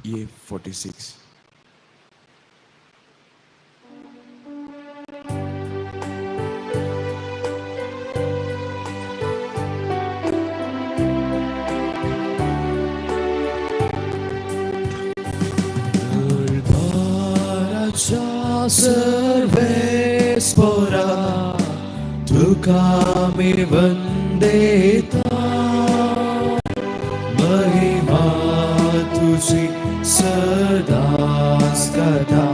A46. सर्वेस्परा तुका मी वंदेता, महिमा तुझी सदाच कथा,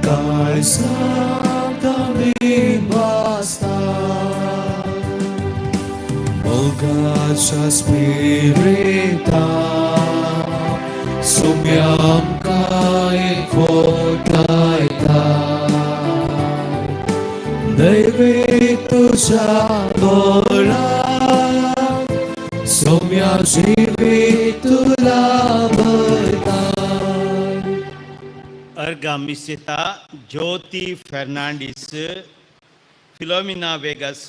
काळ सांगता मी वाचता. मोगाच्या स्पिरिता सुम्याम काय फोटायता, दैवे तुझा बोला सौम्या जीवे तुला बता. अर्गामिसिता ज्योति फर्नांडिस, फिलोमिना वेगस,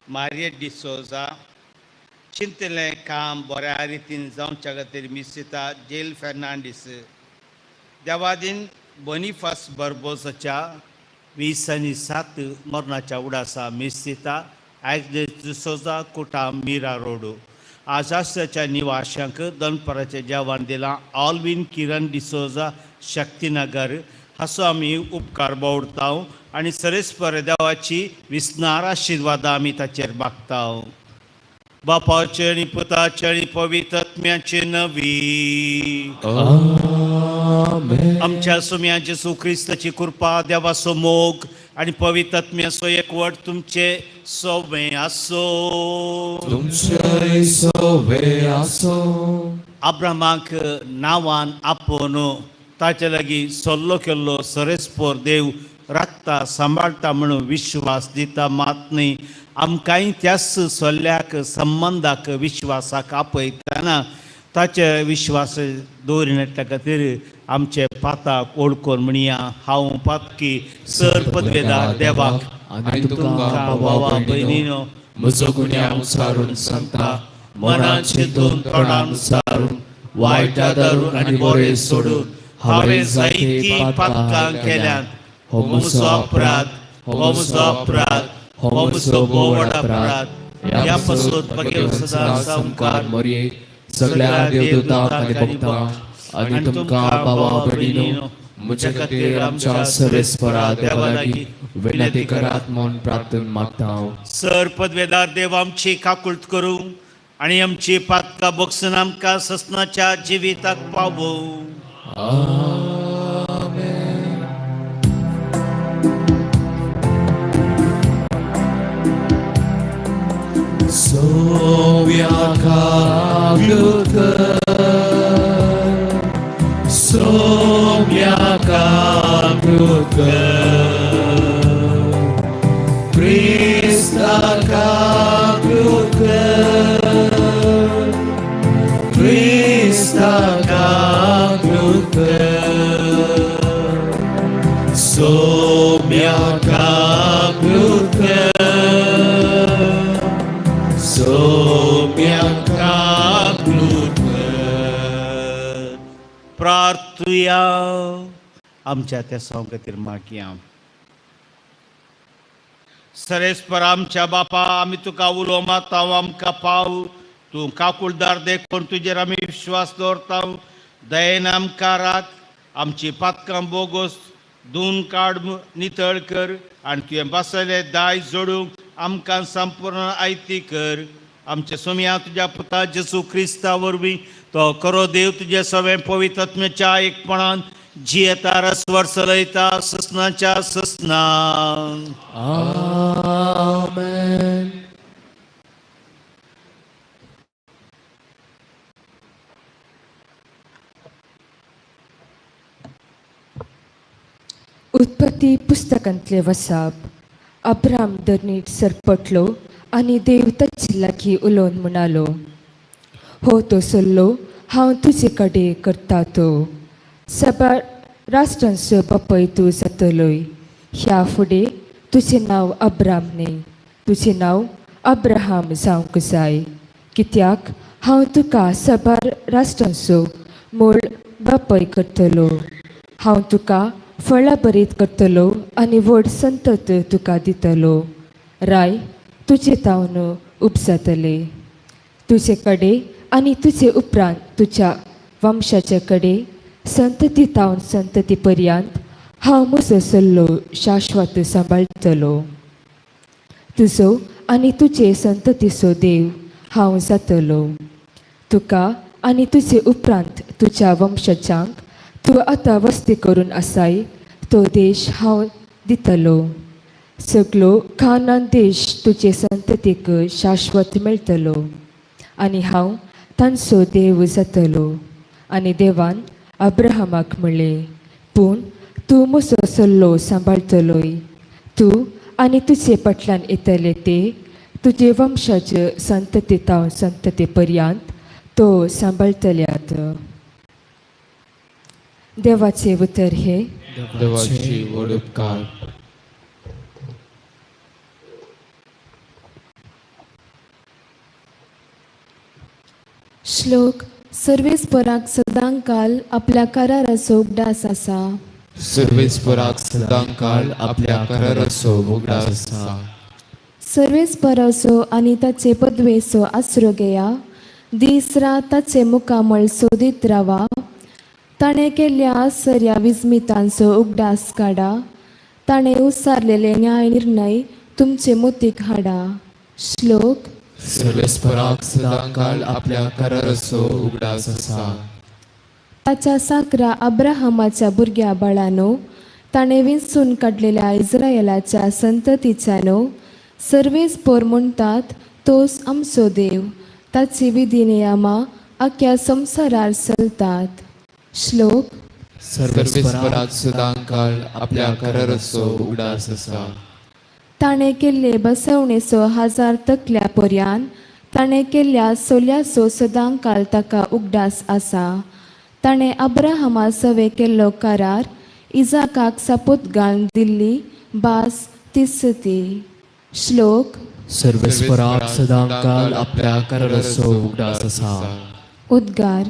मारियट डिसोजा, चिंतले काम बऱ्या रितीन जावच्या खातीर मिसिता जेल फर्नांडीस. देवादीन बोनिफास बर्बोसाच्या 27 मरणाच्या उडासा मिसिता ॲग्नेस डिसोजा कुटा मीरा रोड. आजासाच्या निवाशांक दनपराचे जेवण दिला. ऑल्विन किरण डिसोजा शक्तीनगर हासो आमी उपकार बावडता आणि सरेस्पर देवाची विस्नार आशिर्वाद आमी ताचेर मागता. बापाचे आणि पुताचे आणि पवित्र आत्म्याचे नवी. आमेन. आमच्या सुम्या जेसू ख्रिस्ताची कृपा, देवाचो मोग आणि पवित्र आत्म्याचो एकवट तुमचे सोबे आसो. तुमचे सोबे आसो. अब्रामाक नांवान आपोवन ताचे लागीं सल्लो केल्लो सरेस्पोर देव राखता सांबाळटा म्हणून विश्वास दिता. मात न्ही आमकांय त्याच सल्ल्याक संबंधाक विश्वासाक आपयतना ताचे विश्वास दवरिनाच्या खातीर आमचे पाताक ओळखून म्हणया. हांव पातकी सर पदवेदार देवाक आनी तुमकां भावा भयणीनो म्हजो गुन्यांव सारून सांगता. मनान चिंतून तोंडान सारून वायटा दारून आनी बरें सोडून हांवें जायती पातकां केल्यात. हो म्हजो अपराध, हो म्हजो अपराध, हो म्हजो बोवड अपराध. ह्या पासून बगेर सदां संकार मरये सगळ्या देवदूतांक आनी भक्तांक आनी तुमकां भावा भयणीनो म्हजे खातीर आमच्या सर्वेस्परा देवा लागीं विनंती करात म्हूण प्रार्थना मागता. सर पदवेदार देव आमची काकुळट करूं आणि आमची पातकां बगसून आमकां ससनाच्या जिविताक पावो. आमेन. सोव्याका सोम्याका Kristaka Kristaka सोम्याका सोम्याका प्रार्थुया. आमच्या त्या खातीर मागया. सरेस्पर आमच्या बापा, आमी तुका उलो मागता आमकां पाव. तूं काकुळदार देखून तुजेर आमी विश्वास दवरता. दयेन आमकां राख. आमची पातकां बोगोस धुवन काड, नितळ कर आनी तुवें बसयले दाय जोडूंक आमकां संपूर्ण आयती कर. आमच्या सोम्या तुज्या पुता जेसू क्रिस्ता वरवीं तो करो देव तुजे सगळे पवित्र आत्म्याच्या एकपणान जियेता रस वर्सलयता ससनाच्या ससना. आमेन. उत्पत्ती पुस्तकांतले वसाप. अब्राम धरणीत सरपटलो आनी देव ताचे लागीं उलोवन म्हणालो, हो तो सल्लो हांव तुजे कडेन करता. तो सबा राष्ट्रांचो बापाय तूं जातलोय. ह्या फुडें तुजें नांव अब्राम न्ही, तुजें नांव अब्राहाम जावंक जाय. कित्याक हांव तुका सबा राष्ट्रांचो मूळ बापय करतलो. हांव तुका फळां बरीत करतलो आनी व्हड संतत तुका दितलो. राय तुजे तावन उपसतले. तुजे कडे आनी तुजे उपरांत तुज्या वंशाचे कडे संतती तावन संतती पर्यंत हांव म्हजो सल्लो शाश्वत सांबाळटलो. तुजो आनी तुजे संततीचो देव हांव जातलो. तुका आनी तुजे उपरांत तुज्या वंशजांक तूं आतां वस्ती करून आसाय तो देश हांव दितलो. सगळो खानान देश तुजे संततीक शाश्वत मेळटलो आनी हांव तांचो देव जातलो. आनी देवान अब्राहमाक म्हणलें, पूण तूं म्हजो सल्लो सांबाळटलोय. तूं आनी तुजे फाटल्यान येतले ते तुजे वंशज संतती तावन संतती पर्यंत तो सांबाळटल्यात. देवाचे उतर हे. देवाची व्हड उपकार. श्लोक सर्वेस्पराक सदांकाल आपल्या कराराचो उगडास आसा. सर्वेस्पराक सदांकाळ आपल्या कराराचो उगडास आसा. सर्वेस्पराचो आनी ताचे पदवेचो आसरो घेया. दीस रात ताचे मुखामळ सोदीत रावा. ताणें केल्ल्या सर्या विस्मितांचो उगडास काडा. ताणें उसारलेले न्याय निर्णय तुमचे मोतीक हाडा. श्लोक सर्वेस्पराक सदांकाळ आपल्या कराराचो उगडास आसा. ताच्या साकरा अब्राहमाच्या भुरग्या बाळानो, ताणें विंचून काडलेल्या इस्रायेलाच्या संततीच्यानो, सर्वेस्पर म्हणटात तोच आमचो देव. ताची विधी नियमां आख्या संवसारार चलतात. श्लोक सर्वेस्पराक सदांकाळ आपल्या कराराचो उगडास आसा. ताणें केल्ले बसवणेचो 1000 तकल्या पर्यंत ताणें केल्ल्या सोल्याचो सदांकाळ ताका उगडास आसा. ताणें अब्राहमा सवे केल्लो करार इजाकाक सापूत घालून दिल्ली भास तिसती. श्लोक सर्वेस्पराक सदांकाळ आपल्या कराराचो उगडास आसा. उद्गार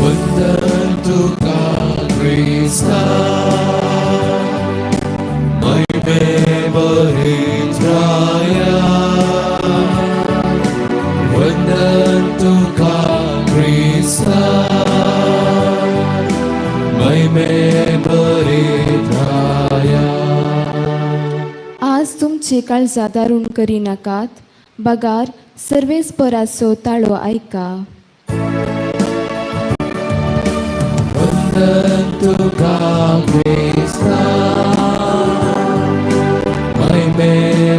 वंदन तुका क्रिस्ता, महिमे बरीत राया. वंदन तुका क्रिस्ता, महिमे बरीत राया. आज तुमची काळजा दारूण करी नाकात. बगार सर्वेस्पराचो ताळो ऐका. वंदन तुका क्रिस्ता, महिमे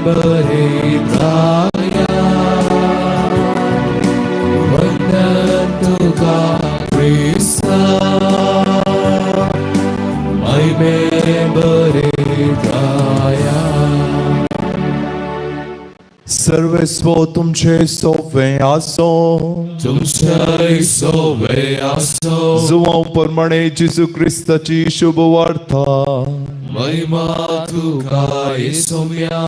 बरीत राया. वंदन तुका क्रिस्ता, महिमे बरीत राया. सर्वेस्व तुमचे सोवे आसो. तुमचे सोवे आसो. जुवांव प्रमाणे जेजू क्रिस्ताची शुभ वार्ता. महिमा तुका येसोम्या.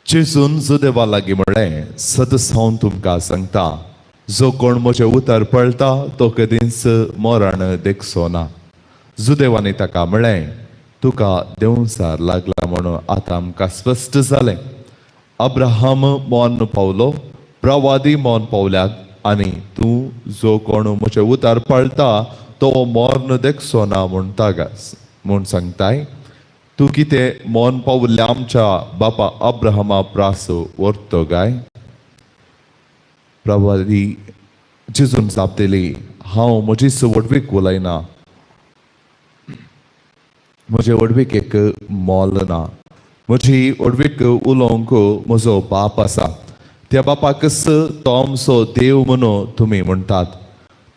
जेजून जुदेवा लागीं म्हळें, सदस हांव तुमकां सांगता, जो कोण म्हजे उतर पळटा तो कधीच मरण देखचो ना. जुदेवानी ताका म्हळें, तुका देंवसार लागला म्हणून आतां आमकां स्पश्ट जालें. अब्राहम मोन पावलो, प्रवादी मोन पावल्यात, आनी तूं जो कोण म्हजे उतर पळटा तो मरण देखचो ना म्हूण सांगताय. तूं कितें मोन पावल्ल्या आमच्या बापा अब्राहमा प्रास व्हरतो काय? प्रवादी जेजून जाप दिली, हांव म्हजीच वडवीक उलयना. म्हजे वडवीक एक मोल ना. म्हजी वडवीक उलोवंक म्हजो बाप आसा. त्या बापाकच तो आमचो देव म्हणून तुमी म्हणटात.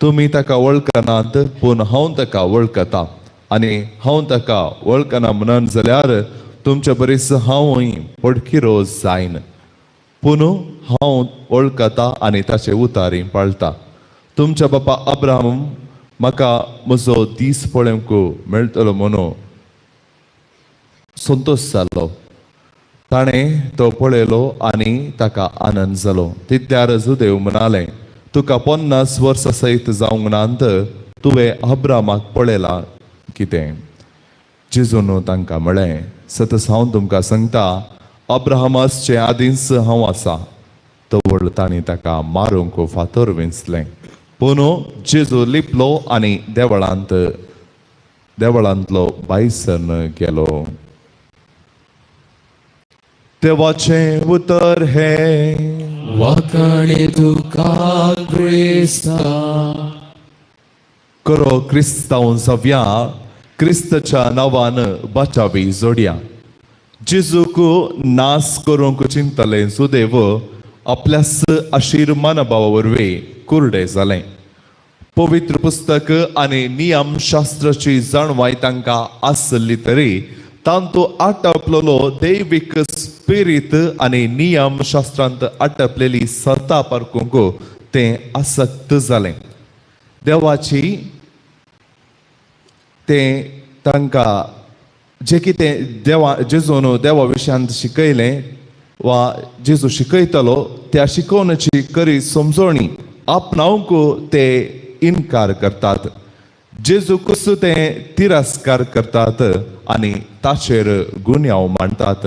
तुमी ताका वळखनात, पूण हांव ताका वळखता. आनी हांव ताका वळखना म्हणन जाल्यार तुमचे बरीच हांवूय पडकिरो जायन. पूण हांव वळखता आनी ताचे उतारी पाळटा. तुमच्या बापा अब्राहम म्हाका म्हजो दीस पळोवंक मेळटलो म्हणून संतोष जालो. ताणें तो पळयलो आनी ताका आनंद जालो. तितल्यार जुदेव म्हणालें, तुका 50 वर्सां सयत जावंक नांत तुवें अब्रामाक पळयला कितें? जेजून तांकां म्हळें, सतत हांव तुमकां सांगता, अब्राहमाचे आदींच हांव आसा. तवळ तांणी ताका मारूंक फातर विंचलें. पूण जेजू लिपलो आनी देवळांतलो भायर सरन गेलो. देवाचें उतर हे वाकणे तुका क्रिस्ता. करो क्रिस्तांव जावया, क्रिस्ताच्या नांवान बाचावी जोडया. जेजूक नास करूंक चिंतले सुदैव आपल्यास आशीर मानभावा वरवीं कुर्डे जालें. पवित्र पुस्तक आनी नियम शास्त्राची जाणवाय तांकां आसली तरी तांतू आटपलेलो दैवीक स्पिरीत आनी नियम शास्त्रांत आटपलेली सत्ता पारखूंक तें आसक्त जालें. देवाची तें तांकां जें कितें जेजून देवा विशयांत शिकयलें वा जेजू शिकयतालो त्या शिकोवणेची खरी समजोणी आपणावंक ते इन्कार करतात. जेजूकच ते तिरस्कार करतात आनी ताचेर गुन्यांव मांडटात.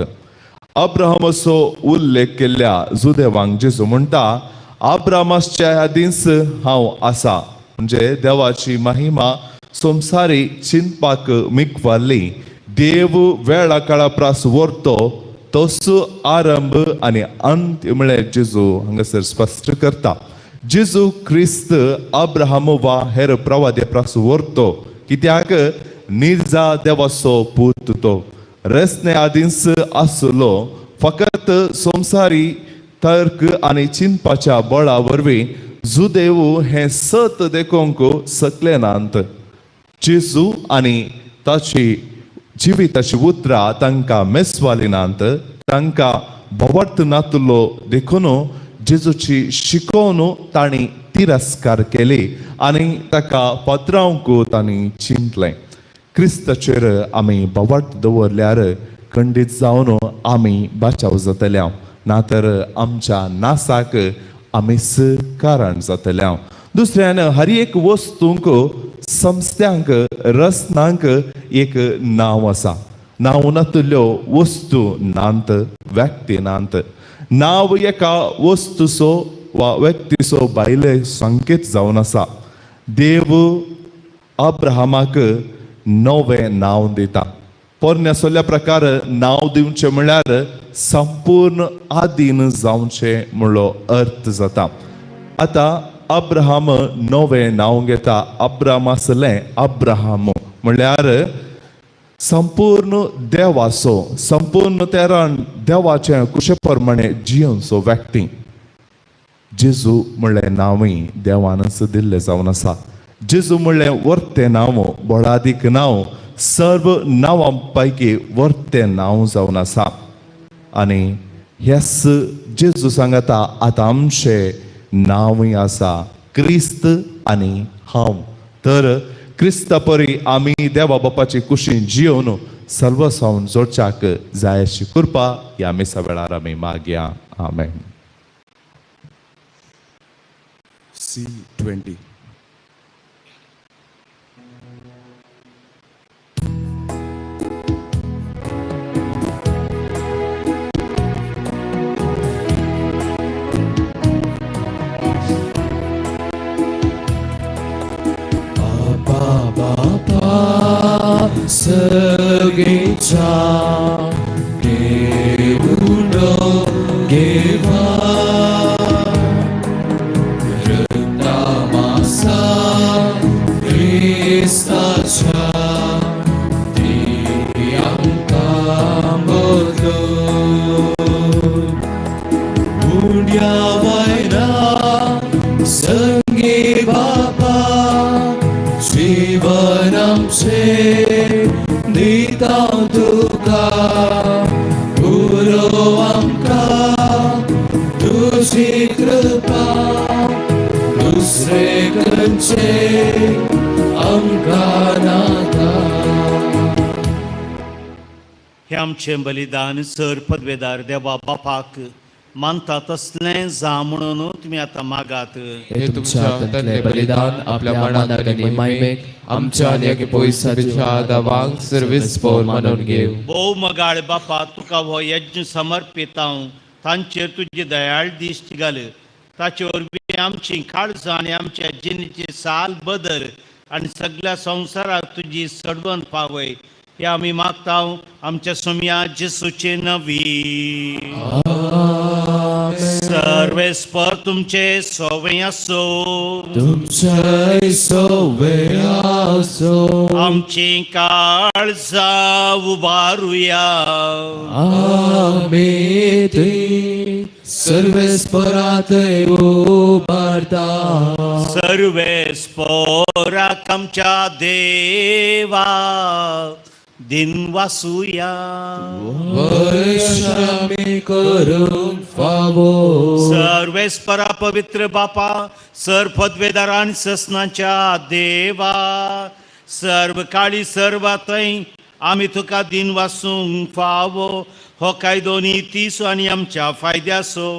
अब्राहमाचो उल्लेख केल्ल्या जुदेवांक जेजू म्हणटा, अब्राहमाच्या आदींच हांव आसा. म्हणजे देवाची महिमा संवसारी चिंतपाक मिकवारली. देव वेळा काळा प्रास व्हरतो तसो आरंभ आनी अंत्य म्हळ्यार जेजू हांगासर स्पश्ट करता. जेजू क्रिस्त अब्राहम वा हेर प्रवादी प्रास व्हरतो कित्याक निर्जा देवाचो पूत तो. रस्ने आदींच आसलो फकत संवसारी तर्क आनी चिंतपाच्या बळा वरवीं जुदेव हें सत देखूंक सकले नांत. जेजू आनी ताची जिविताची उतरां तांकां मेसवाली नांत. तांकां भोवट नातलो देखून जेजूची शिकोवन तांणी तिरस्कार केली आनी ताका पत्रावंक तांणी चिंतलें. क्रिस्ताचेर आमी भोवट दवरल्यार खंडीत जावन आमी बाचाव जातल्या, नातर आमच्या नासाक आमीच कारण जातल्या. दुसऱ्यान हर एक वस्तूंक संस्थ्यांक रचनांक एक नांव आसा. नांव नातल्यो वस्तू नांत, व्यक्ती नांत. नांव एका वस्तूचो वा व्यक्तीचो भायले संकेत जावन आसा. देव अब्राहमाक नवें नांव दिता. पोरण्या सोल्या प्रकार नांव दिवचें म्हळ्यार संपूर्ण आधीन जावचें म्हणलो अर्थ जाता. आतां अब्राहम नवें नांव घेता. अब्राम आसलें अब्राहम म्हळ्यार संपूर्ण देवाचो, संपूर्ण तेरान देवाचें कुशे प्रमाणे जियोंचो व्यक्ती. जेजू म्हणलें नांवय देवानच दिल्लें जावन आसा. जेजू म्हणलें वर्तें नांव, बोडादीक नांव सर्व नांवां पैकी वर्तें नांव जावन आसा. आनी हेच जेजू सांगता आतां आमचें नांवय आसा क्रिस्त आनी हांव. तर क्रिस्ता परी आमी देवा बापाची कुशीन जियोवन सर्वसावन जोडच्याक जाय अशी कृपा ह्या मिसा वेळार आमी मागया. आमेन. C20. सगळेच्या देऊन गेवा रक्तामासा क्रिस्ताच्या दियांका बदलो उड्या वायना संगे बापा जीवन आमचे दिता तुका पुरो आमकां तुजी कृपा दुसरे खंयचे आमकां नाता. हे आमचें बलिदान सर पदवेदार देवा बापाक मानता तसलें जा म्हणून तुमी आतां मागात. हे तुमच्या हातांतलें बलिदान आपल्या मनाक आनी मायमेक आमच्या आनी पयसाच्या दावांक सर्विस्पोर मानून घेव. भोव मोगाळ बापा तुका हो यज्ञ समर्पित हांव तांचेर तुजी दयाळ दिश्ट घाल. ताचे वरवीं आमची काळजां आनी आमच्या जिणेची साल बदल आनी सगळ्या संवसाराक तुजी सडवण पावय. हे आमी मागता आमच्या सोम्या जेसूचे नवी. सर्वेस्पर तुमचे सोवे आसो. तुमचे सोवे आसो. आमची काळजां उबारुया. आमी ते सर्वेस्परात उबारता. सर्वेस्पराक आमच्या देवा दिन वासुया. वर्षामी करूंक फावो. सर्वेस्परा पवित्र बापा सर पदवेदार आनी ससनाच्या देवा सर्व काळी सर्वातय आमी तुका दिन वासूंक फावो. हो कायदो नितीसो आनी आमच्या फायद्याचो.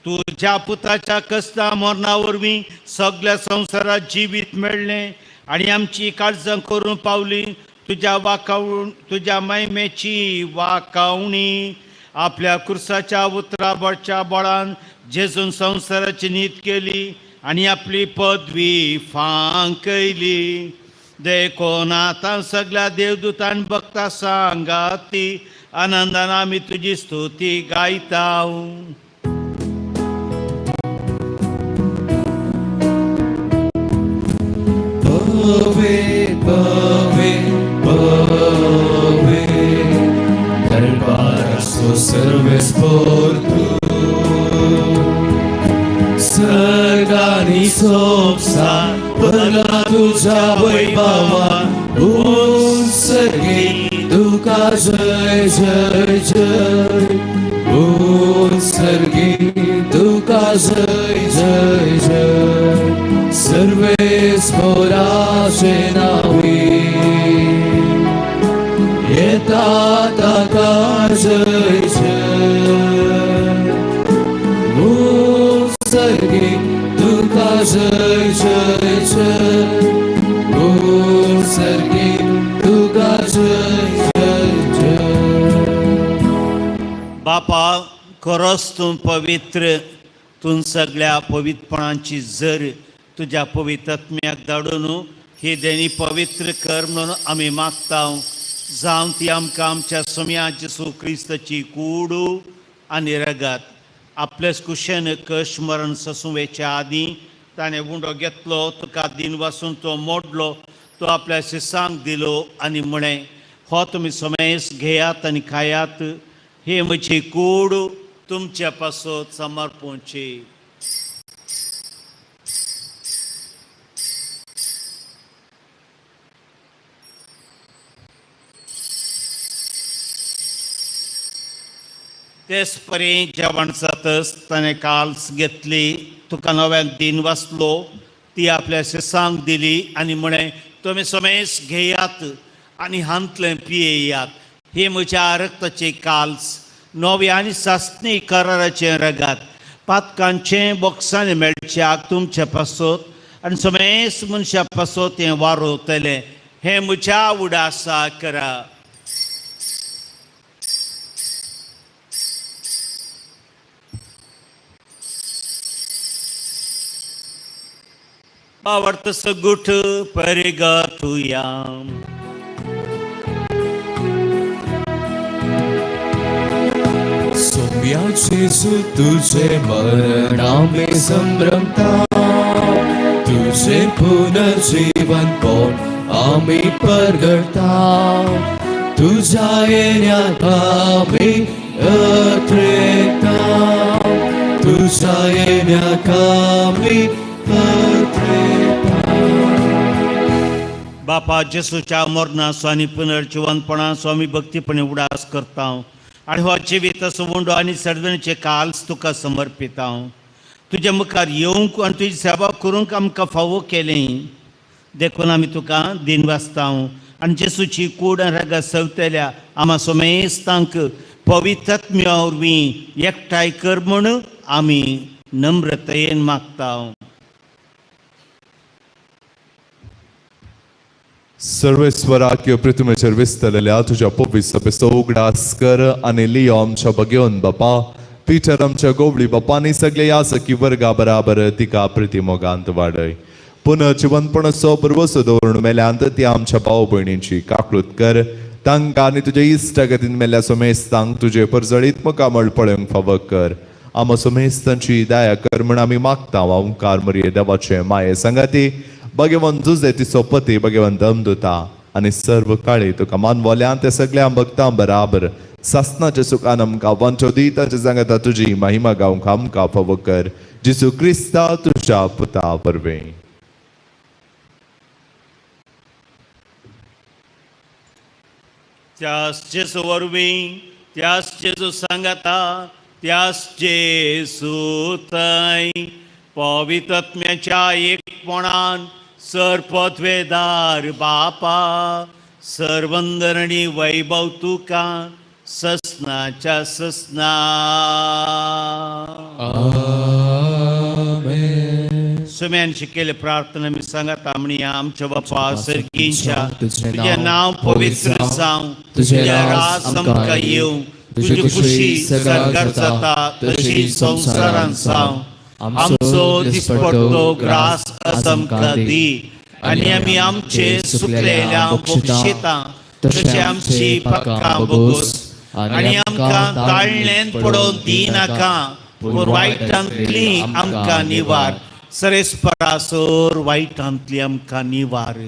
तुज्या पुताच्या कश्टा मरणा वरवीं सगळ्या संवसारात जिवीत मेळ्ळें आनी आमची काळजां करून पावली. तुज्या महिमेची वाकावणी आपल्या कुर्साच्या उतराबडच्या बळान जेजून संवसाराची नीत केली आनी आपली पदवी फांकयली. देखून आतां सगळ्या देवदूतान भक्तां सांगाती आनंदान आमी तुजी स्तुती गायता. Pave, pave, pave, darbaraso सर्वेस्पोर तू. सर्गानी सोपसा भला तुझ्या वैभवान. सर्गी तुका जय जय जय. सर्गी तुका जय जय जय. सर्वेस्पोराचे नावी येतात ताका जय जय. सर्गी तुका जय जय जय. सर्गी तुका जय जय जय. बापा खरोच तूं पवित्र. तूं सगळ्या पवित्रपणाची जर तुज्या पवित्रात्म्याक धाडून ही देणी पवित्र कर म्हणून आमी मागता. जावं ती आमकां आमच्या सोम्या जेसू क्रिस्ताची कूड आनी रगत आपलेच कुशेन कश मरण ससुवेच्या आदीं ताणें उंडो घेतलो. तुका दिन वासून तो मोडलो. तो आपल्या शिसांक दिलो आनी म्हळें हो तुमी सोमेस घेयात आनी खायात. हे म्हजी कूड तुमच्या पासत समर्पूची. तेच परी जेवण जातच ताणें काल्स घेतली. तुका नव्यान दिन वाचलो. ती आपल्या शिसांक दिली आनी म्हळें तुमी सोमेस घेयात आनी हांतलें पियेयात. हे म्हज्या रक्ताचे काल्स नवे आनी सासणी कराराचें रगत पातकांचें बोक्सांनी मेळच्याक तुमच्या पासत आनी सोमेस मनशा पासत हें वारोतलें. हें म्हज्या उडासा करा. Avartă să gută perigatuiam. Saumya जेजू तुझे मरणामे संभ्रमता. तुझे पुनर्जीवन पण आम्ही परगडता. तुझ्या येण्याक आम्ही अत्रेता. तुझ्या येण्याक आम्ही बापा जेसूच्या मरणाचो आनी पुनर्जीवनपणाचो आमी भक्तीपणे उडास करता आनी हो जिवीत सुवंडो आनी सडवणीचे काल्स तुका समर्पिता. तुजे मुखार येवंक आनी तुजी सेवा करूंक आमकां फावो केलें देखून आमी तुका दिन वाचता. आनी जेसूची कूड रग सवतल्या आम्हा सोमेस्तांक पवित्रत्म्या वरवीं एकठांय कर म्हूण आमी नम्रतायेन मागता. सर्वेस्वराक ह्यो पृथ्वीचेर विस्तलेल्या तुझ्या पवित्र सभेचो उगडास कर आनी लियो आमच्या बगेवन बापा पिटर आमच्या गोवळी बापा आनी सगळे यासकी वर्गा बराबर तिका प्रतिमोगांत वाडय. पुनर्जिवनपणाचो बरवसो दवरून मेल्यांत ती आमच्या भाव भयणींची काकूळट कर. तांकां आनी तुज्या इश्टगतीन मेल्ल्या सोमेस्तांक तुजे परजळीत मुखामळ पळोवंक फावो कर. आमो सोमेस्तांची दया कर म्हूण आमी मागता. ओंकार मरिये देवाचे माये संगती भगवान जुजे तिचो पती भगवान दमदुता आनी सर्व काळी तुका मानवोल्या ते सगळ्या भक्तां बराबर सासनाच्या सुखान आमकां वांटो दी. ताचे सांगता तुजी महिमा गावंक आमकां फावो कर. जेसू क्रिस्ता तुज्या पुता वरवीं. त्याच जेसू वरवीं त्याच जेसू सांगता त्याच जेसू थंय पवित्रत्म्याच्या एकपणान सरपत्वेदार बापा सर्वंदरणी वैभव तुका ससनाच्या ससना. सुम्यान शिकेले प्रार्थना मी सांगता म्हणी आमच्या बापा सर्गींच्या तुझे नाव पवित्र जावं तुझे राज आमकां येवं तुझी खुशी सगळ्यार जाता तशी संवसारान जावं. आमचो दिसपट्टो ग्रास आज आमकां दी आनी आमी आमचे सुकलेल्या बक्षिता तशें आमची पाकां बोगोस आनी आमकां ताळणेन पडोवन दिनाका पूण वायटांतली आमकां निवार. सरेस्परासोर वायटांतली आमकां निवार.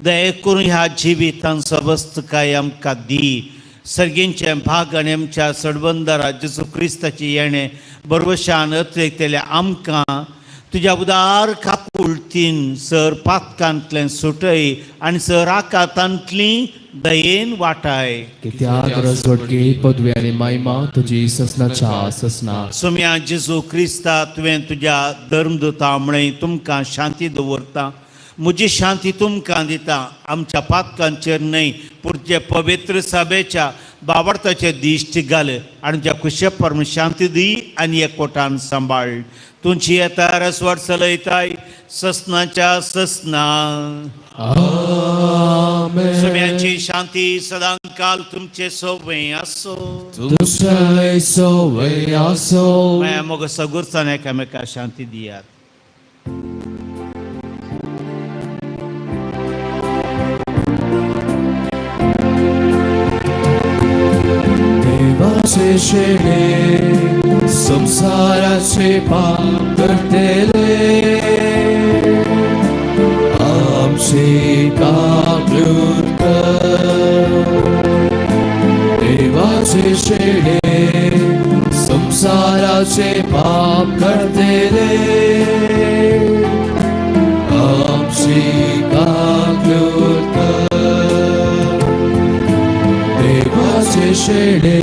दये करून ह्या जिवितांत सबस्त काय आमकां दी. सर्गींचे भाग आनी आमच्या सडबंदारा जेसू क्रिस्ताची येणे बरवशान अतयतल्या आमकां तुज्या उदार काकुळतीन सर पातकांतल्यान सुटय आनी सर आकांतांतली दयेन वाटाय. कित्याक रजवटकी पदवी आनी महिमा तुजी ससनाच्या ससना. सोम्या जेसू क्रिस्ता तुवें तुज्या धर्मदूता म्हणे तुमकां शांती दवरता. म्हजी शांती तुमकां दिता. आमच्या पातकांचेर न्हय पूण जे पवित्र सभेच्या बाबडताचे दिश्टी घाल आनी त्या खुशे परम शांती दी आनी एकवटान सांबाळ. तुमची येता रसवट चलयताय ससनाच्या ससना. सोम्याची शांती सदां काल तुमचे सोबे आसो. तुझे सोवे आसो. माया मोग सगुरसाने एकामेका शांती दियात. देवाचे शेणे संसाराचे पाप करतेले आमची काकूळट कर. देवाचे शेणे संसाराचे पाप करतेले आमची काकूळट कर. देवाचे शेणे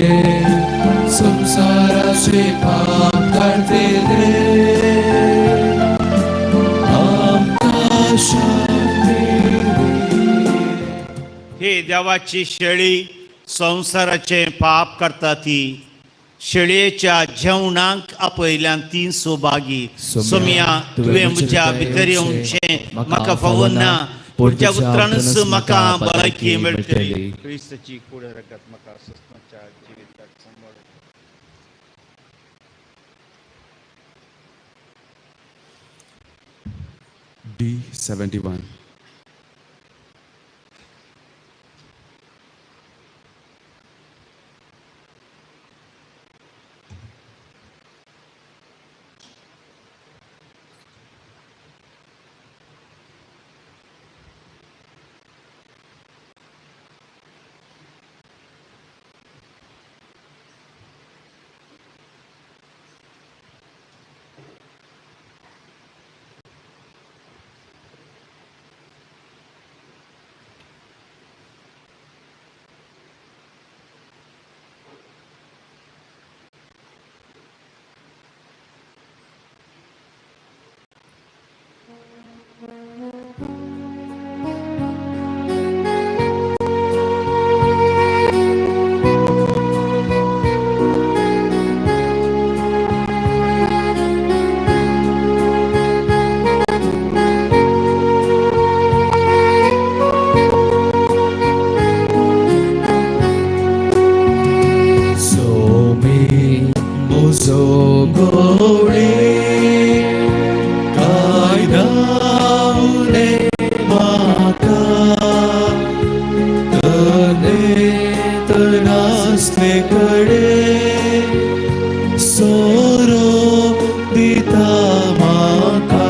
संसाराचे पाप करतेले आमकां शांती दी. हे देवाची शेळी संसाराचे पाप करता ती शेळयेच्या जेवणाक आपयल्यान ती सोबागी. सोम्या तुवें म्हज्या भितर येवचें म्हाका फावो ना पूण त्या उतरानच म्हाका भलायकी मेळटली. क्रिस्ताची कूड रगत म्हाका ससनाच्या जिविताक सांबाळ. D71. सोमी मुजो गोडे कायदावले माका तने तनास्ते कडे सोरो दिता माका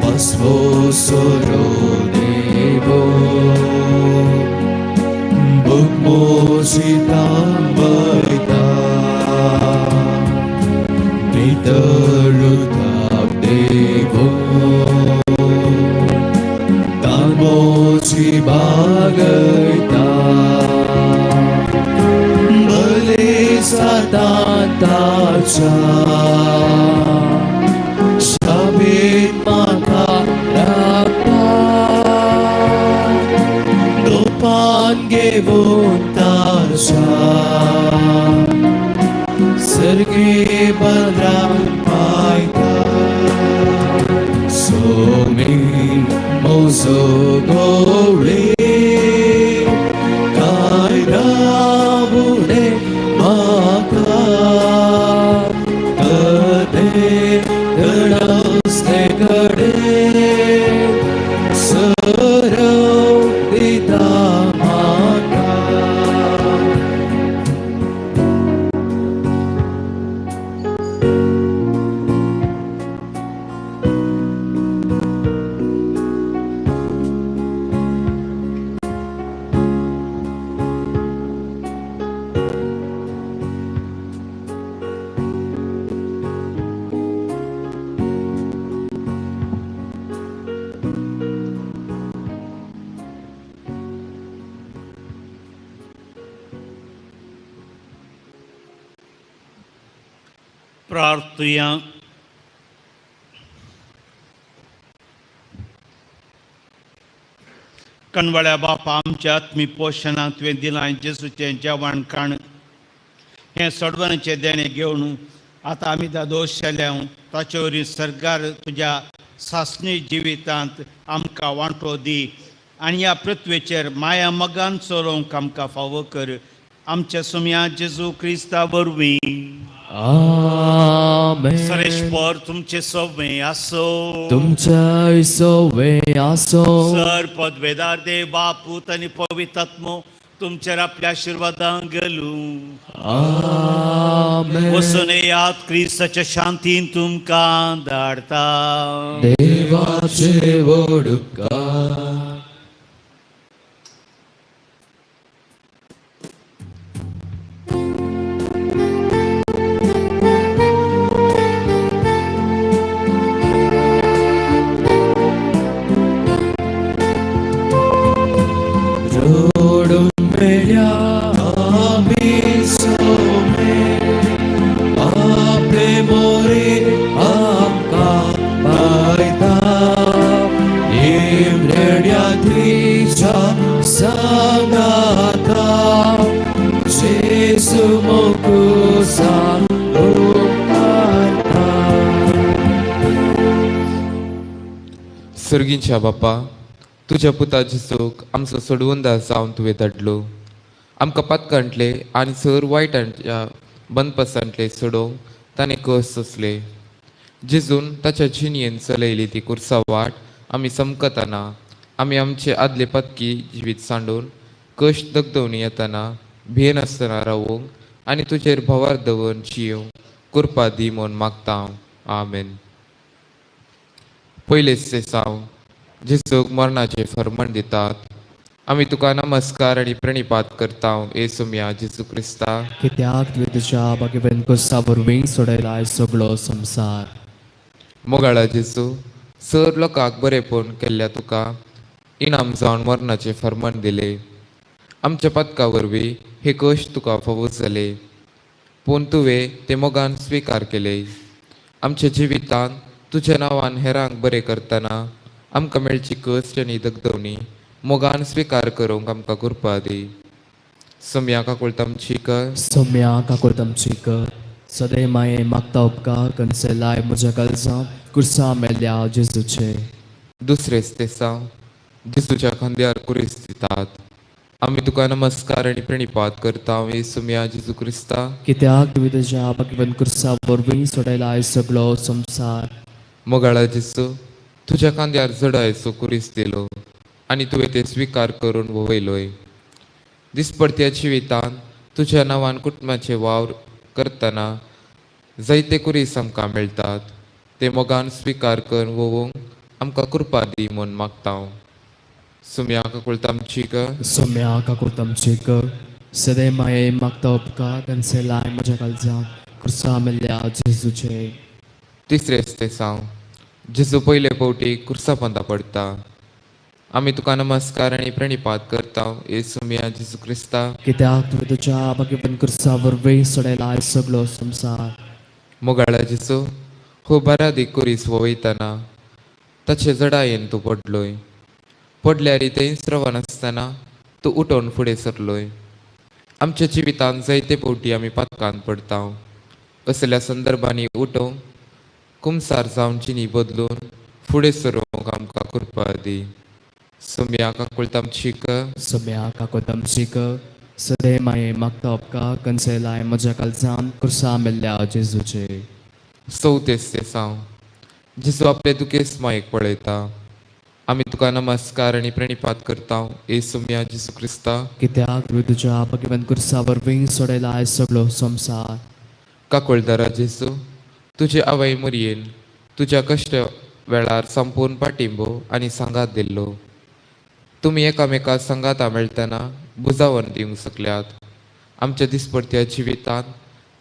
बसवो सोरो देवो Bukmosita baita Nitarutab devo Tanmosi bagaita Bali satatacha Sabit makarapa Dopan gevuntasha Sergi badram paita Somin mozo gori Kaidavune maka Kade ganaste kade Sarau dita maka प्रार्थया कणवळ्या बापा आमच्या आत्मी पोषणाक तुवें दिलां जेजूचें जेवण खाण हें सोडवणेचें देणें घेवन आतां आमी दोश ताचे वरवीं सरकार तुज्या सासणी जिवितांत आमकां वांटो दी आनी ह्या पृथ्वेचेर माया मोगान चलोवंक आमकां फावो कर आमच्या सुम्या जेजू क्रिस्ता वरवीं Amen. सरेश्वर तुमचे सोवे आसो तुमच्या सोवे आसो सर पदवेदार देव बापूत आनी पवित्र आत्मो तुमचेर आपल्या आशिर्वादां घालू आमेन. वचून याद क्रिस्ताच्या शांतीन तुमकां धाडता देवाचे वडुकार सर्गींच्या बापा तुझ्या पुता जेसूक आमचो सोडवून जावन तुवें धाडलो आमकां पातकांतले आनी सर वायटांच्या बंदपासांतले सोडोवंक ताणें कस सोंसले जेजून ताच्या जिणयेन चलयली ती कुर्सा वाट आमी समकतना आमी आमचे आदले पत्की जिवीत सांडून कश्ट दगदवणी येतना भियेन आसतना रावूंक आनी तुजेर भवार दवरून जियोंक कृपा दी म्हूण मागता हांव आमेन. पयलेच ते साव जेजूक मरणाचे फर्मण दितात आमी तुका नमस्कार आनी प्रणिपात करता येसुम्या जेजू क्रिस्ता कित्याक तुवें तुज्या बागेवेन कुर्सा वरवीं सोडयला सगळो संवसार. मोगाळा जेजू सर लोकांक बरेपण केल्ल्या तुका इनाम जावन मरणाचे फर्मण दिले आमच्या पदका वरवीं हे कश्ट तुका फावो जाले पूण तुवें ते मोगान स्विकार केले आमच्या जिवितांत तुज्या नांवान हेरांक बरें करतना आमकां मेळची कश्ट आनी दगदवणी मोगान स्विकार करूंक आमकां कृपा दी. सम्या काकुळतामची कर सौम्या काकुळतामची कर सदैव माये मागता उपकार कणसेलाय म्हज्या काळजांत कुर्सा मेल्ल्या जेजूचे. दुसरेच ते सांग जेजूच्या खांद्यार कुरीस दितात. आमी तुका नमस्कार आनी प्रणिपात करता येसू मिया जेजू क्रिस्ता. कित्याक तुवें तुज्या भाग्यवन कुर्सा वरवीं सोडयलाय सगळो संवसार. मोगाळा जेजू तुज्या खांद्यार जडायचो कुरीस दिलो आनी तुवें ते स्विकार करून वयलोय. दिसपडत्या जिवितान तुज्या नांवान कुटुंबाचे वावर करतना जायते कुरीस आमकां मेळटात. ते मोगान स्विकार करून वोवंक आमकां कृपा दी म्हूण मागता. सुम्या काकुळतामची ग सोम्या काकुळतामची ग सदैव माये मागता उपकार कणसेलाय म्हज्या काळजांत कुर्सा मेल्ल्या जेजूचे. तिसरेच ते सांग जेजू पयले फावटी कुर्सा पंदा पडटा. आमी तुका नमस्कार आनी प्रणिपात करता येसू मिया जेजू क्रिस्ता. कित्याक तुवें तुज्या भाग्यवन कुर्सा वरवीं सोडयलाय सगळो संवसार. मोगाळा जेजू हो बरा दी कुरीस वयतना ताचे जडायेन तूं पडलोय. पडल्यार ते इंस्रवान आसतना तूं उठोवन फुडें सरलोय. आमच्या जिवितांत जायते फावटी आमी पातकान पडटा. असल्या संदर्भांनी उठोवंक कुमसार जावन जिणी बदलून फुडें सरोवंक आमकां कृपा दी. सुम्या काकुळतामची ग सोम्या काकुळतामची ग सदैव माये मागता उपकार कणसेलाय म्हज्या काळजांत कुर्सा मेल्ल्या जेजूचे. चवथेच ते सांग जेजू आपले दुखेस मायेक पळयता. आमी तुका नमस्कार आनी प्रणिपात करता येसू मिया जेजू क्रिस्ता. कित्याक तुवें तुज्या भाग्यवन कुर्सा वरवीं सोडयलाय सगळो संवसार. काकुळदारा जेजू तुजे आवय मरयेन तुज्या कश्ट वेळार संपूर्ण पाठिंबो आनी सांगात दिल्लो. तुमी एकामेकाक सांगाता मेळटना बुजावन दिवंक शकल्यात. आमच्या दिसपडत्या जिवितांत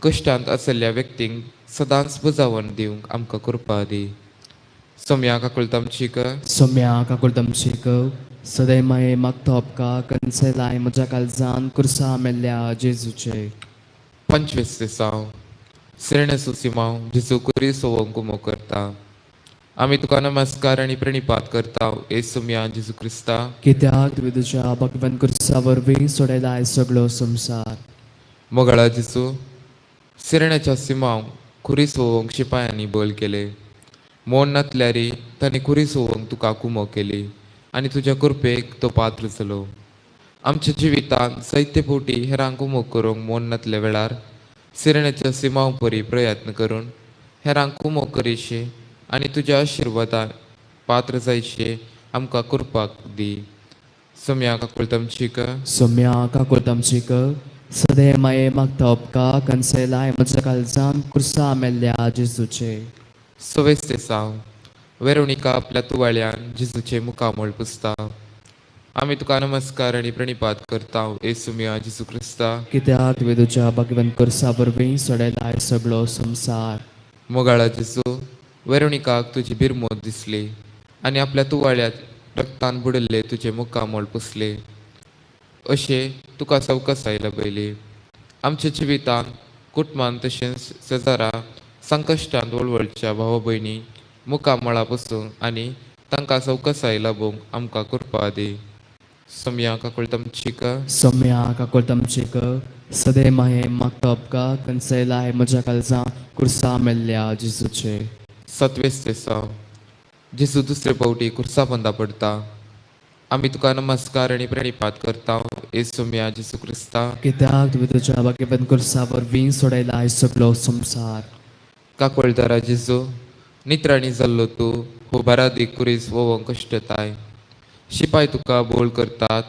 कश्टांत आसलेल्या व्यक्तींक सदांच बुजावन दिवंक आमकां कृपा दी. सोम्या काकुळतामची ग सोम्या काकुळतामची ग सदैव माये मागता उपकार कणसेलाय म्हज्या काळजांत कुर्सा मेल्ल्या जेजूचे. पंचवीस दिसांव सिरणे सुसिमांव जेजू कुरी सोवंक उमो करता. आमी तुका नमस्कार आनी प्रणिपात करता येसू मिया जेजू क्रिस्ता. कित्याक तुवें तुज्या भाग्यवन कुर्सा वरवीं सोडयलाय सगळो संवसार. मोगाळा जेजू सिरण्याच्या सिमांव खुरी सोवंक शिपायांनी बल केले. मोन नातल्यारी तांणी खुरी सोवंक तुका कुमो केली आनी तुज्या कृपेक तो पात्र जालो. आमच्या जिवितांत जायते फावटी हेरांक उमो करूंक मोन नातल्या वेळार सिरण्याच्या सिमांव परी प्रयत्न करून हेरांक उमो करीशे आनी तुज्या आशिर्वादान पात्र जायशे आमकां कृपाक दी. सोम्या काकुळतामची ग सोम्या काकुळतामची ग सदैव माये मागता उपकार कणसेलाय म्हज्या काळजांत कुर्सा मेल्ल्या जेजूचे. सवेस ते सांग वेरोनिका आपल्या तुवाळ्यान जेजूचे मुखामोळ पुसता. आमी तुका नमस्कार आनी प्रणिपात करता येसू मिया जेजू क्रिस्ता. कित्याक तुवें तुज्या भाग्यवन कुर्सा वरवीं सोडयलाय सगळो संवसार. मोगाळा जेजू वेरोनिकाक तुजी बिरमोद दिसली आनी आपल्या तुवाळ्यात रक्तान बुडयल्ले तुजे मुखामोळ पुसले. अशें तुका सवकसाय लबयली. आमच्या जिवितांत कुटुंबान तशेंच शेजारा संकश्टांत वळवळच्या भाव भयणी मुखामळा पुसूंक आनी तांकां सवकसाय लाबूंक आमकां कृपा दी. सोम्या काकुळतामची ग सोम्या काकुळतामची ग सदैव माये मागता उपकार कणसेलाय म्हज्या काळजांत कुर्सा मेल्ल्या जेजूचे. सतवेस ते सांग जेजू दुसरे फावटी कुर्सा पंदा पडटा. आमी तुका नमस्कार आनी प्रणिपात करता येसू मिया जेजू क्रिस्ता. कित्याक तुवें तुज्या भाग्यवन कुर्सा वरवीं सोडयलाय सगळो संवसार. काकुळदारा जेजू नित्राणी जाल्लो तूं हो बरा दीक कुरीस वोवंक कश्टताय. शिपाय तुका बोल करतात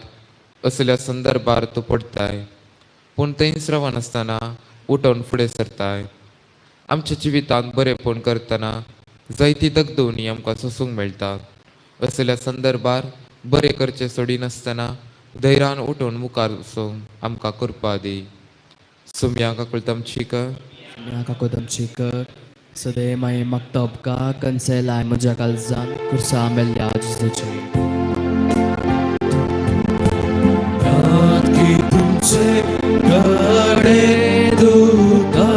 असल्या संदर्भार तूं पडताय पूण थंय श्रवण आसतना उठोवन फुडें सरताय. आमच्या जिवितांत बरेंपण करतना जायती दगदवणी आमकां सोसूंक मेळटा. असल्या संदर्भार बरें करचें सोडिनासतना धैर्यान उठोवन मुखार वचूंक आमकां कृपा दी. सोम्या काकुळतामची ग सोम्या काकुळतामची ग सदैव माये मागता उपकार कणसेलाय म्हज्या काळजांत कुर्सा मेल्ल्या जेजूचे. की तुमचे कडे दुका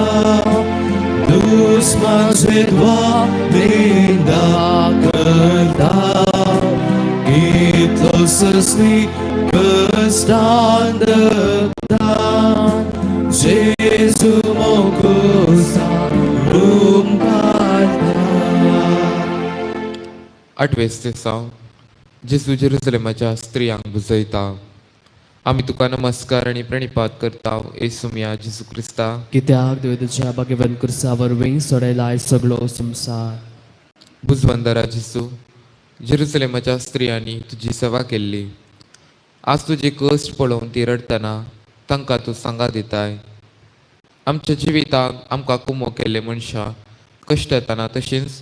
दूस माझे द्वा निंदा करता इतलोसच नी कष्टांत जेजू मोगोसा रूम काढता. 8वें दिसा जेजू जेरुसलेमाच्या स्त्रियांक बुजयता. आमी तुका नमस्कार आनी प्रणिपात करता येसू मिया जेजू क्रिस्ता. कित्याक तुवें तुज्या भाग्यवान कुर्सा वरवीं सोडयलाय सगळो संवसार. बुजवंदरा जेजू, जेरुसलेमाच्या स्त्रियांनी तुजी सेवा केल्ली. आज तुजे कश्ट पळोवन ती रडतना तांकां तूं सांगा दिताय. आमच्या जिवितांत आमकां कुमो केल्ले मनशां कश्ट येतना तशींच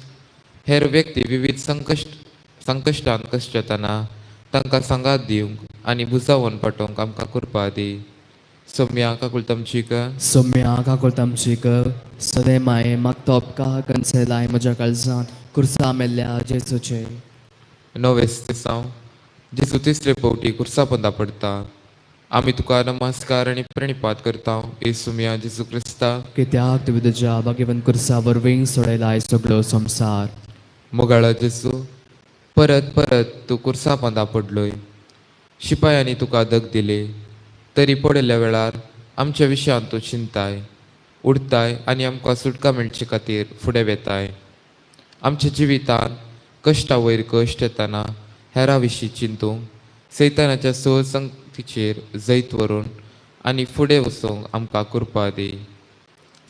हेर व्यक्ती विविध संकश्टांत कश्ट येतना तांकां सांगात दिवंक आनी बुजावून पाठोवंक आमकां कृपा दी. सोम्या काकुळतमचीक. सोम्या काकुळतमचीक. सदे माये म्हाका तोपका कन्सेलाय म्हज्या काळजान कुर्सा मेल्ल्या जेजूचे. 9वें दिसा जेजू तिसरे फावटी कुर्सा पोंदा पडटा. आमी तुका नमस्कार आनी प्रणिपात करता येसू मिया जेजू क्रिस्ता. कित्याक तुवें तुज्या भाग्यवान कुर्सा वरवीं सोडयलाय सगळो संवसार. मोगाळा जेजू, परत परत तूं कुर्सा पोंदा पडलोय. शिपायांनी तुका दग दिले तरी पडल्या वेळार आमच्या विशयान तूं चिंताय, उडताय आनी आमकां सुटका मेळचे खातीर फुडें वेताय. आमच्या जिवितांत कश्टा वयर कश्ट येतना हेरां विशीं चिंतूंक, सैतानाच्या सोळ संगतीचेर जैत व्हरून आनी फुडें वचूंक आमकां कृपा दी.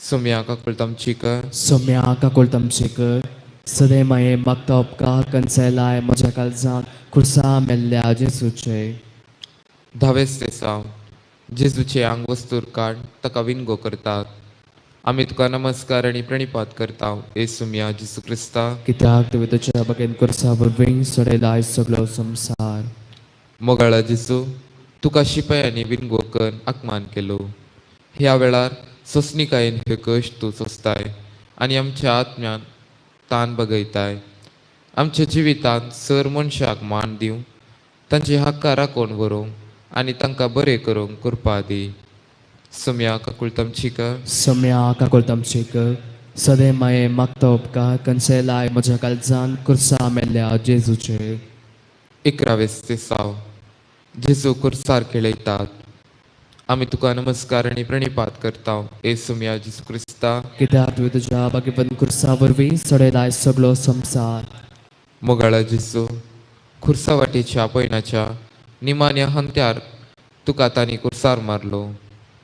सोम्या काकुळतमचीक. सोम्या काकुळतमचीक. सदे माये म्हाका तोपका कन्सेलाय म्हज्या काळजान कुर्सा मेल्ल्या जेजूचे. 10वें दिसा जेजूचे आंग वस्तूर काड ताका विंगो करतात. आमी तुका नमस्कार आनी प्रणिपात करता येसू मिया जेजू क्रिस्ता. कित्याक तुवें तुज्या भाग्यवान कुर्सा वरवीं सोडयलाय सगळो संवसार. मोगाळा जेजू, तुका शिपायांनी विंगो करून आत्मान केलो. ह्या वेळार सोंसणिकायेन हे कश्ट तूं सोंसताय आनी आमच्या आत्म्यान तान बगयताय. आमच्या जिवितांत सर मनशाक मान दिवंक, तांची हक्कां राखोवन व्हरूंक आनी तांकां बरें करूंक कृपा दी. सोम्या काकुळतमचीक. सोम्या काकुळतमचीक. सदे माये म्हाका तोपका कन्सेलाय म्हज्या काळजान कुर्सा मेल्ल्या जेजूचे. 11वें दिसा जेजू कुर्सार खेळयतात. आमी तुका नमस्कार आनी प्रणिपात करता येसू मिया जेजू क्रिस्ता. कित्याक तुवें तुज्या भाग्यवान कुर्सा वरवीं सोडयलाय सगळो संवसार. मोगाळा जेजू, खुर्सा वाटेच्या पैनाच्या निमाण्या हंत्यार तुका तांणी कुर्सार मारलो.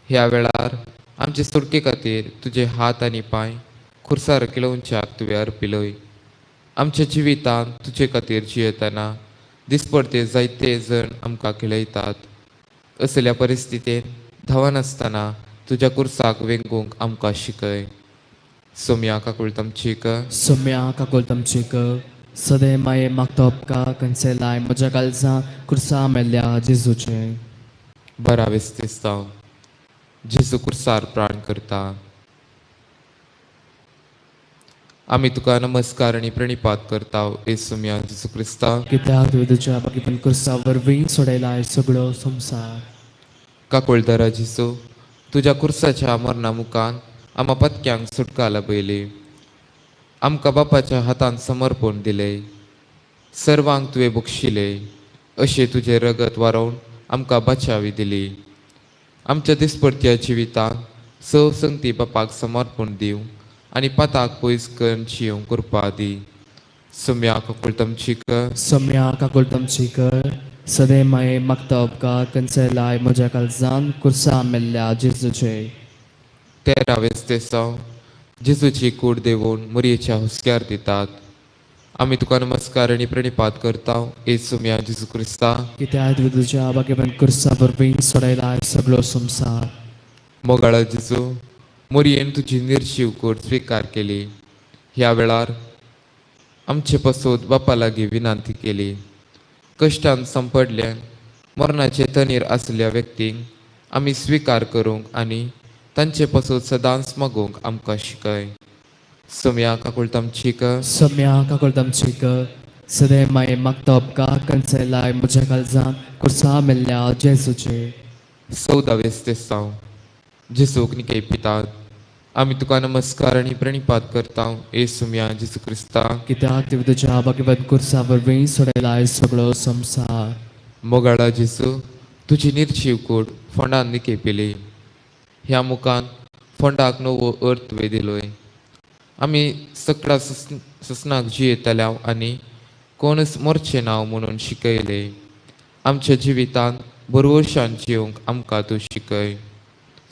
ह्या वेळार आमचे सुटके खातीर तुजे हात आनी पांय खुर्सार किलोवच्याक तुवें अर्पिलोय. आमच्या जिवितांत तुजे खातीर जियेतना दिसपडते जायते जण आमकां खिळयतात. असल्या परिस्थितीन धांवनासतना तुज्या कुर्साक वेंगूंक आमकां शिकय. सोम्या काकुळतमचीक. सोम्या काकुळतमचीक. सदे माये म्हाका तोपका कन्सेलाय म्हज्या काळजान कुर्सा मेल्ल्या जेजूचे. 12वें दिसा जेजू कुर्सार प्राण करता. आमी तुका नमस्कार आनी प्रणिपात करता येसू मिया जेजू क्रिस्ता. कित्याक तुवें तुज्या भाग्यवान कुर्सा वरवीं सोडयलाय सगळो संवसार. काकुळदारा जेजू, तुज्या कुर्साच्या मरणा मुखान आम्हा पत्क्यांक सुटका लाभयली. आमकां बापाच्या हातांत समर्पण दिलें. सर्वांक तुवें बक्षिले. अशें तुजें रगत वारोवन आमकां बचावी दिली. आमच्या दिसपरत्या जिवितांत सव संगती बापाक समर्पण दिवं आनी पाताक पयस करून जियोंक कृपा दी. सोम्या काकुळतमचीक. सोम्या काकुळतमचीक. सदे माये म्हाका तोपका कन्सेलाय म्हज्या काळजान कुर्सा मेल्ल्या जेजूचे. 13वें दिसा जेजूची कूड देवून मोरयेच्या हुस्क्यार दितात. आमी तुका नमस्कार आनी प्रणिपात करता येसू मिया जेजू क्रिस्ता. कित्याक तुवें तुज्या भाग्यवान कुर्सा वरवीं सोडयलाय सगळो संवसार. मोगाळा जेजू, मोरयेन तुजी निर्जीव कूड स्विकार केली. ह्या वेळार आमचे पासून बापा लागीं विनंती केली. कश्टांत संपडल्या मरणाचे तनीर आसल्या व्यक्तींक आमी स्विकार करूंक आनी तांचे पासून सदांच मागूंक आमकां शिकय. सोम्या काकुळतमचीक. सोम्या काकुळतमचीक. सदे माये म्हाका तोपका कन्सेलाय म्हज्या काळजान कुर्सा मेल्ल्या जेजूचे. 14वें दिसा जेजूक निकेय पितात. आमी तुका नमस्कार आनी प्रणिपात करता येसू मिया जेजू क्रिस्ता. कित्याक तुवें तुज्या भाग्यवान कुर्सा वरवीं सोडयलाय सगळो संवसार. मोगाळा जेजू, तुजी निर्जीव कूड फोंडान निकेय पिली. ह्या मुखान फोंडाक नवो अर्थ तुवें दिलोय. आमी सकडा ससनाक जियेतल्या आनी कोणच मोरचें नांव म्हणून शिकयले. आमच्या जिवितांत बरोवशान जिवंक आमकां तूं शिकय.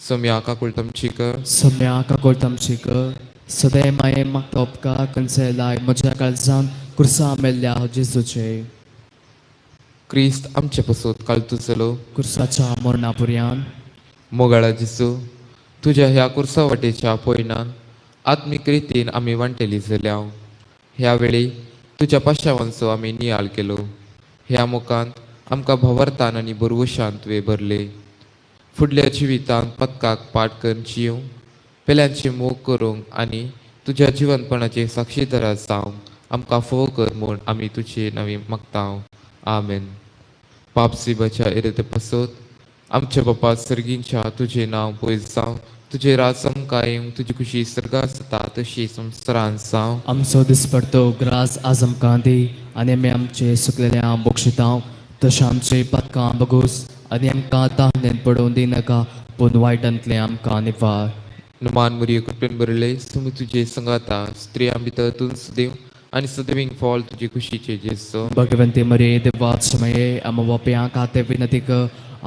सोम्या काकुळतमची कर. Somia kakoltam chika, Sade maye maktopka, Kanselai, म्हज्या काळजान कुर्सा मेल्ल्या जेजूचे. क्रिस्त आमचे पसोत कालतुचलो. कुर्साच्या मरणापर्यंत मोगाळा जेजू, तुज्या ह्या कुर्सा वाटेच्या पयणान आत्मीक रितीन आमी वांटेली जाल्या. ह्या वेळी तुज्या पाशावांचो आमी नियाळ केलो. ह्या मोकांत आमकां भवार्थान आनी बरवशान तुवें भरले. फुडल्या जिवितांत पदकाक पाट करून जिवंक, पेल्यांचे मोग करूंक आनी तुज्या जिवंतपणाचे साक्षीदार जावंक आमकां फोव कर म्हूण आमी तुजे नवी मागतांव. आमेन. पापसिबाच्या इरेते पसोत आमच्या बापा सर्गींच्या तुजें नांव पयस जावं, तुजें राज आमकां येवंक, तुजी खुशी सर्गांत जाता तशी संवसारांत जावं. आमचो दिसपडतो ग्रास आज आमकां दी आनी आमी आमचे सुकलेल्या बोक्षितांव तशें आमचे पदकां बगूस आनी आमकां तांदेन पडोवन दिनाका पूण वायटांतले आमकां निवार. नुमान मुरये कृपेन बरले तुमी तुजे संगाता स्त्रियां भितर तूं सदैव आनी सदैवींक फॉल तुजे खुशीचे जेजो. भगवंती मरे देवात समये अमवाप्या खाते विनतीक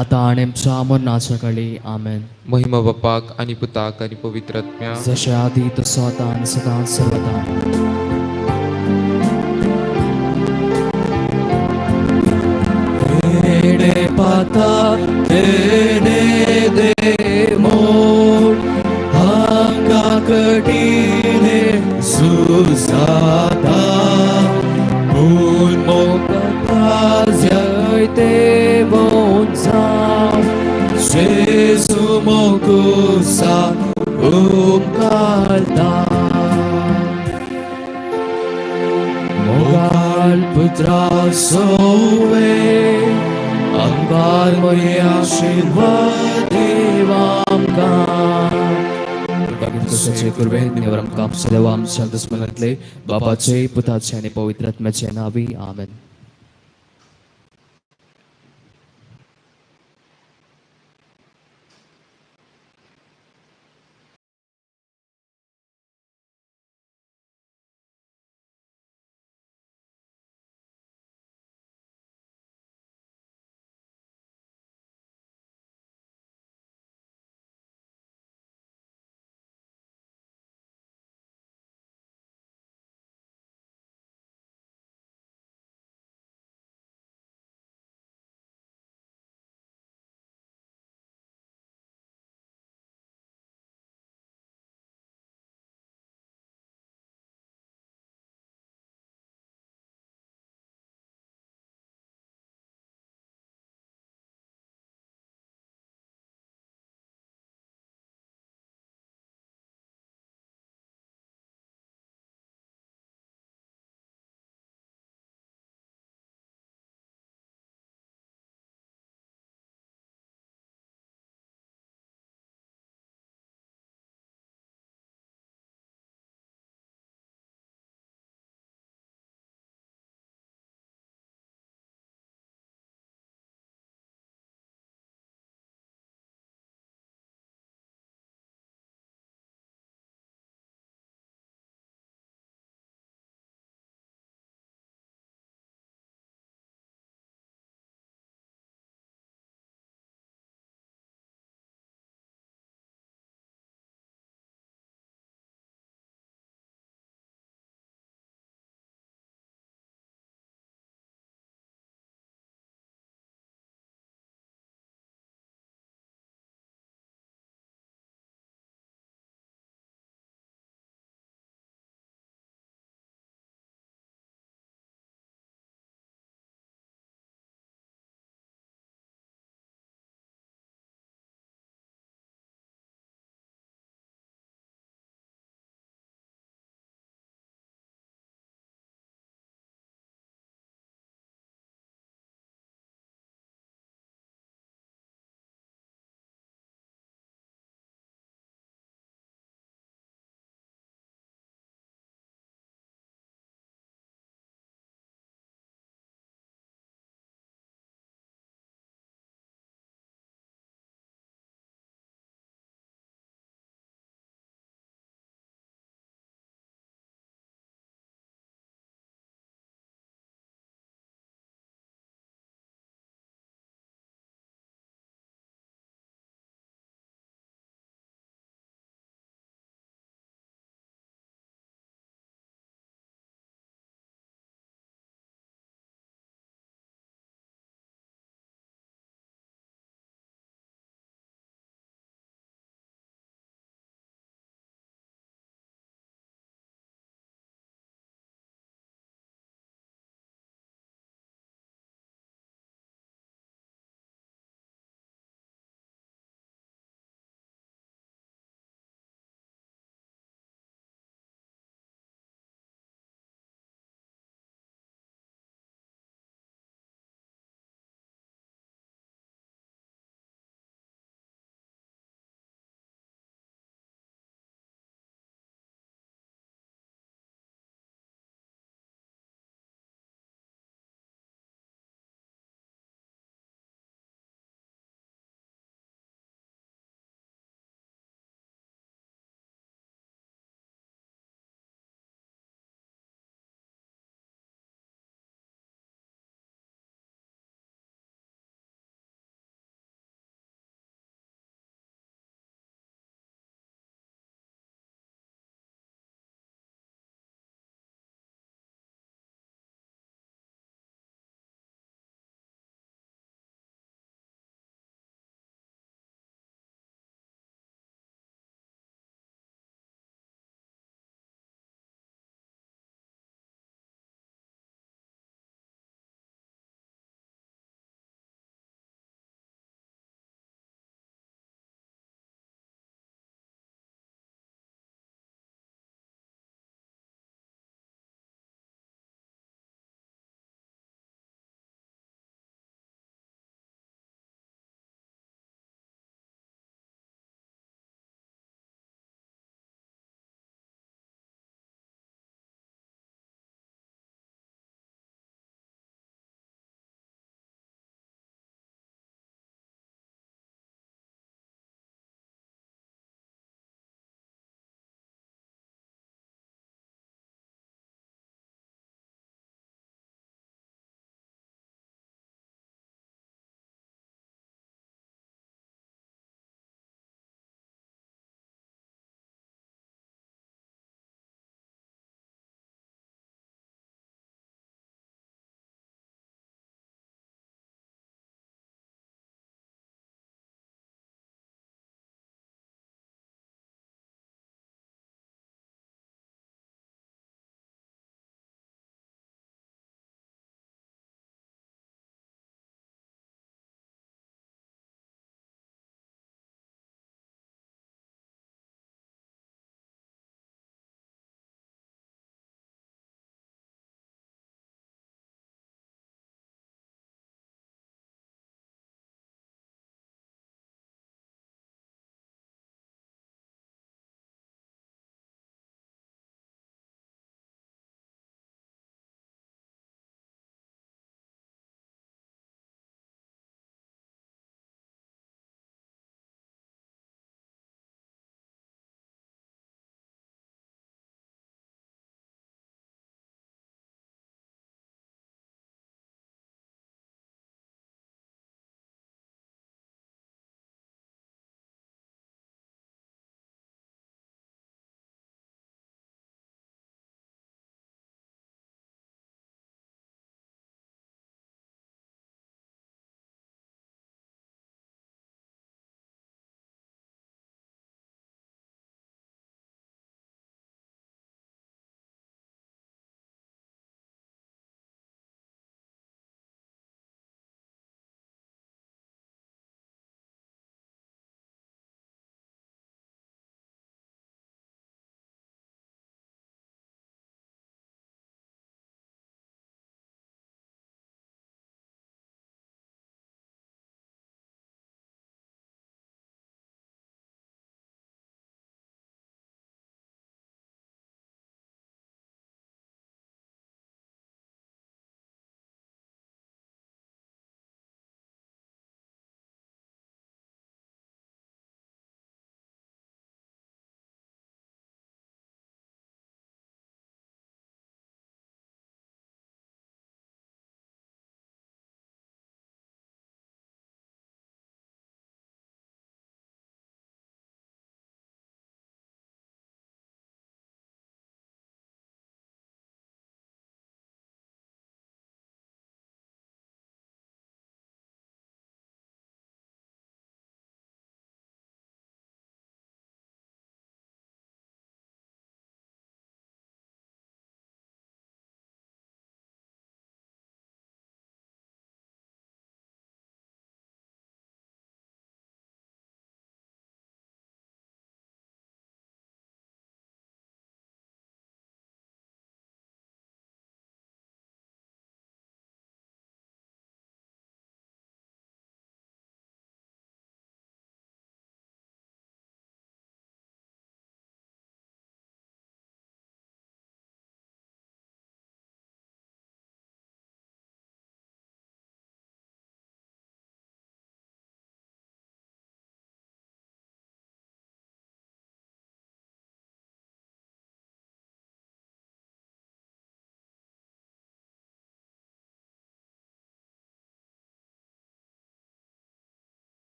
आता आणि आमच्या मरणाच्या काळी. आमेन. महिमा बापाक आनी पुताक आनी पवित्र आत्म्याक. जशें आदी तसो आता आणि सदां सर्वदा. पाता दे मोड हांगा कठीणे सुजाता पूण मोकळा जयते बोंचा जेजू मोकुसा ओंकारता मोगाल पुत्रा सोवे आमकां मोये आशीर्वाद देवा आमकां. कृपाचे कुर्बेन निवर आमकां सदैव आमच्या दुस्मनांतले बापाचे पुताचे आनी पवित्र आत्म्याचे नावी. आमेन.